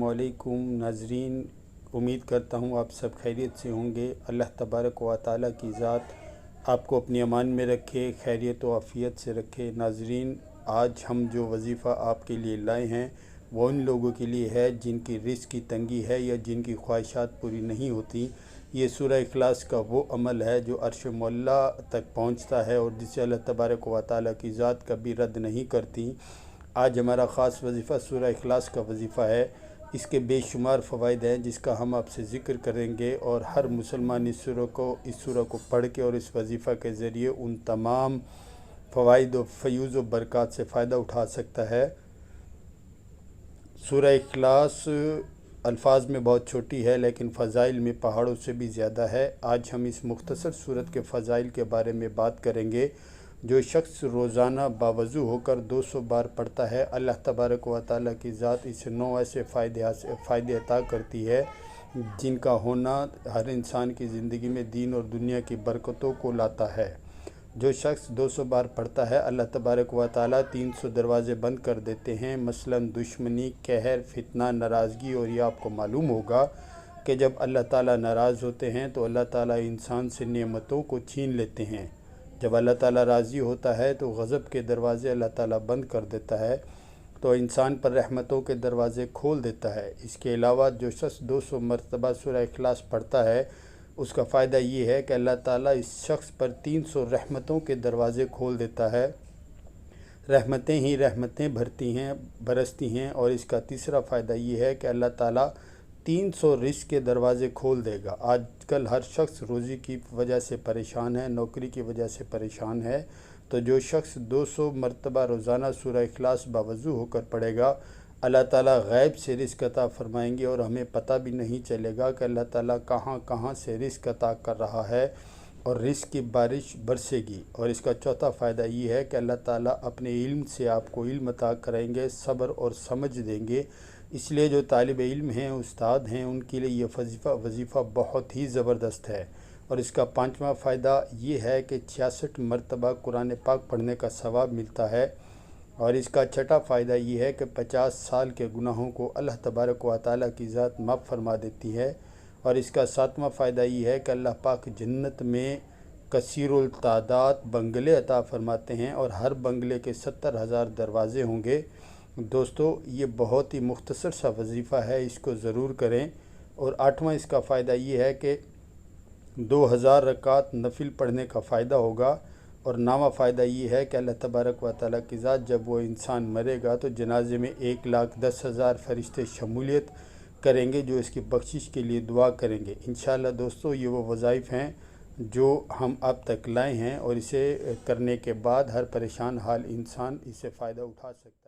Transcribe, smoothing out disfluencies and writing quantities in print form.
वालेकुम नाजरीन, उम्मीद करता हूँ आप सब खैरियत से होंगे। अल्लाह तबारक व तआला की ज़ात आपको अपनी अमान में रखे, खैरियत व आफ़ियत से रखे। नाजरीन, आज हम जो वजीफ़ा आपके लिए लाए हैं वो उन लोगों के लिए है जिनकी रिज़्क़ की तंगी है या जिनकी ख्वाहिशात पूरी नहीं होती। ये सूरह इखलास का वो अमल है जो अर्श मौला तक पहुँचता है और जिसे अल्लाह तबारक व तआला की ज़ात कभी रद्द नहीं करती। आज हमारा ख़ास वजीफ़ा सूरह इखलास का वजीफ़ा है। इसके बेशुमार फ़वाइद हैं जिसका हम आपसे ज़िक्र करेंगे और हर मुसलमान इस सूरह को पढ़ के और इस वजीफ़ा के ज़रिए उन तमाम फ़वाइद व फ़यूज़ व बरक़ात से फ़ायदा उठा सकता है। सूरह इखलास अल्फाज में बहुत छोटी है लेकिन फ़ज़ाइल में पहाड़ों से भी ज़्यादा है। आज हम इस मुख्तसर सूरत के फ़ज़ाइल के बारे में बात करेंगे। जो शख्स रोज़ाना बावज़ू होकर 200 बार पढ़ता है, अल्लाह तबारक व तआला की ज़ात इसे 9 ऐसे फ़ायदे अता करती है जिनका होना हर इंसान की ज़िंदगी में दीन और दुनिया की बरकतों को लाता है। जो शख्स 200 बार पढ़ता है, अल्लाह तबारक व तआला 300 दरवाज़े बंद कर देते हैं, मसलन दुश्मनी, कहर, फितना, नाराज़गी। और यह आपको मालूम होगा कि जब अल्लाह ताला नाराज़ होते हैं तो अल्लाह ताला इंसान से नेमतों को छीन लेते हैं। जब अल्लाह ताला राज़ी होता है तो गज़ब के दरवाज़े अल्लाह ताला बंद कर देता है, तो इंसान पर रहमतों के दरवाज़े खोल देता है। इसके अलावा जो शख्स 200 मरतबा सूरह इखलास पढ़ता है, उसका फ़ायदा ये है कि अल्लाह ताला इस शख्स पर 300 रहमतों के दरवाज़े खोल देता है। रहमतें ही रहमतें बरसती हैं। और इसका तीसरा फ़ायदा ये है कि अल्लाह ताला 300 रिज़्क़ के दरवाज़े खोल देगा। आजकल हर शख्स रोज़ी की वजह से परेशान है, नौकरी की वजह से परेशान है, तो जो शख्स 200 मरतबा रोज़ाना सूरह इखलास बावज़ू होकर पढ़ेगा, अल्लाह ताला गैब से रिज़्क़ अता फ़रमाएंगे और हमें पता भी नहीं चलेगा कि अल्लाह ताला कहाँ कहाँ से रिज़्क़ अता कर रहा है और रिज़्क़ की बारिश बरसेगी। और इसका चौथा फ़ायदा ये है कि अल्लाह ताला अपने इल्म से आपको इल्म अता करेंगे, सब्र और समझ देंगे। इसलिए जो तालिब इल्म हैं, उस्ताद हैं, उनके लिए ये वजीफ़ा बहुत ही ज़बरदस्त है। और इसका पांचवा फ़ायदा ये है कि 66 मरतबा कुरान पाक पढ़ने का सवाब मिलता है। और इसका छठा फ़ायदा ये है कि 50 साल के गुनाहों को अल्लाह तबारक व तआला की ज़ात माफ़ फरमा देती है। और इसका सातवां फ़ायदा ये है कि अल्लाह पाक जन्नत में कसीरुल तादाद बंगले अता फ़रमाते हैं और हर बंगले के 70,000 दरवाज़े होंगे। दोस्तों, ये बहुत ही मुख्तसर सा वजीफ़ा है, इसको ज़रूर करें। और आठवां इसका फ़ायदा ये है कि 2000 रकात नफिल पढ़ने का फ़ायदा होगा। और नौवां फ़ायदा ये है कि अल्लाह तबारक व तआला की ज़ात जब वो इंसान मरेगा तो जनाजे में 1,10,000 फ़रिश्ते शमूलियत करेंगे जो इसकी बख्शिश के लिए दुआ करेंगे। इंशाअल्लाह दोस्तों, ये वो वज़ाइफ़ हैं जो हम अब तक लाए हैं और इसे करने के बाद हर परेशान हाल इंसान इससे फ़ायदा उठा सकता है।